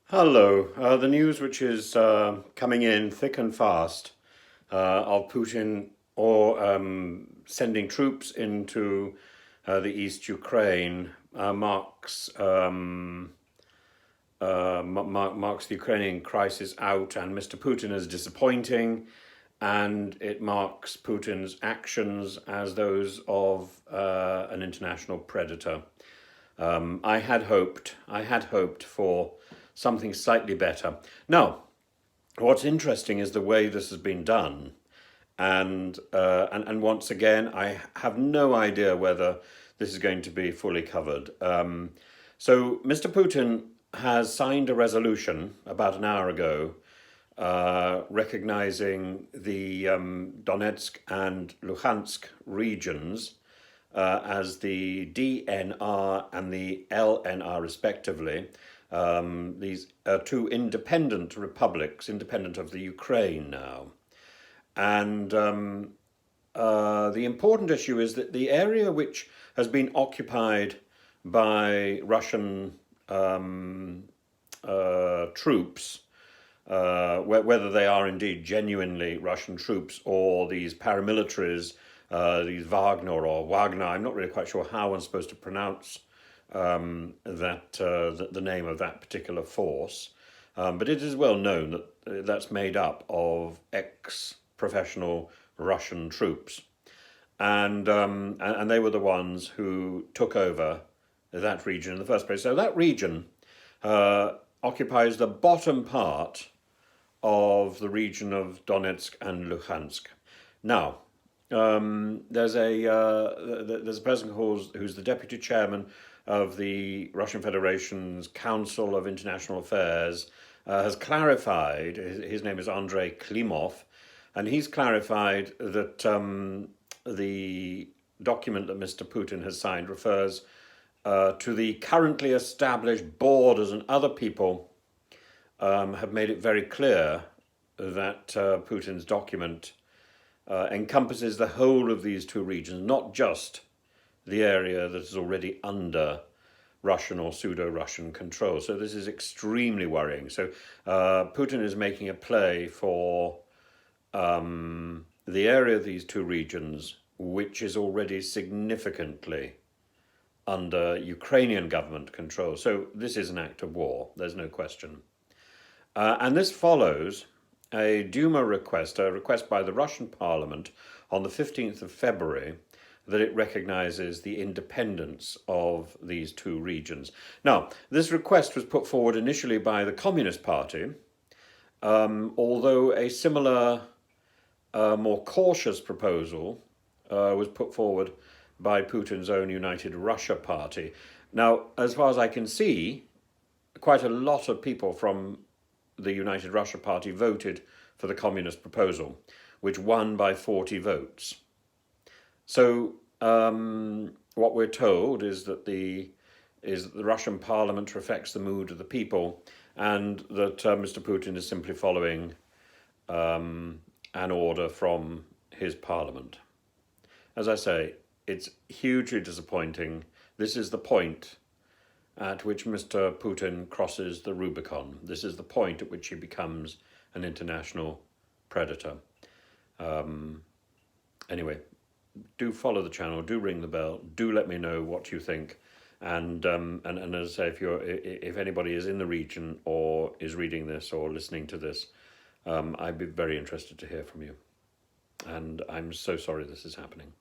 Hello. The news which is coming in thick and fast of Putin sending troops into the East Ukraine marks the Ukrainian crisis out, and Mr. Putin as disappointing, and it marks Putin's actions as those of an international predator. I had hoped for something slightly better. Now, what's interesting is the way this has been done, and once again, I have no idea whether this is going to be fully covered. So, Mr. Putin has signed a resolution about an hour ago, recognizing the Donetsk and Luhansk regions as the DNR and the LNR respectively. These are two independent republics, independent of the Ukraine now. And the important issue is that the area which has been occupied by Russian troops, whether they are indeed genuinely Russian troops or these paramilitaries, these Wagner, I'm not really quite sure how one's supposed to pronounce the name of that particular force, but it is well known that that's made up of ex-professional Russian troops, and they were the ones who took over that region in the first place. So that region occupies the bottom part of the region of Donetsk and Luhansk. Now, there's a person who's the deputy chairman of the Russian Federation's Council of International Affairs, has clarified. His name is Andrei Klimov, and he's clarified that the document that Mr. Putin has signed refers to the currently established borders, and other people have made it very clear that Putin's document encompasses the whole of these two regions, not just the area that is already under Russian or pseudo-Russian control. So this is extremely worrying. So Putin is making a play for the area of these two regions, which is already significantly under Ukrainian government control. So this is an act of war, there's no question. And this follows a Duma request, a request by the Russian Parliament on the 15th of February, that it recognizes the independence of these two regions. Now, this request was put forward initially by the Communist Party, although a similar, more cautious proposal was put forward by Putin's own United Russia Party. Now, as far as I can see, quite a lot of people from the United Russia Party voted for the communist proposal, which won by 40 votes. So what we're told is that the Russian parliament reflects the mood of the people, and that Mr. Putin is simply following an order from his parliament. As I say, it's hugely disappointing. This is the point at which Mr. Putin crosses the Rubicon. This is the point at which he becomes an international predator. Anyway, do follow the channel, do ring the bell, do let me know what you think. And as I say, if anybody is in the region or is reading this or listening to this, I'd be very interested to hear from you. And I'm so sorry this is happening.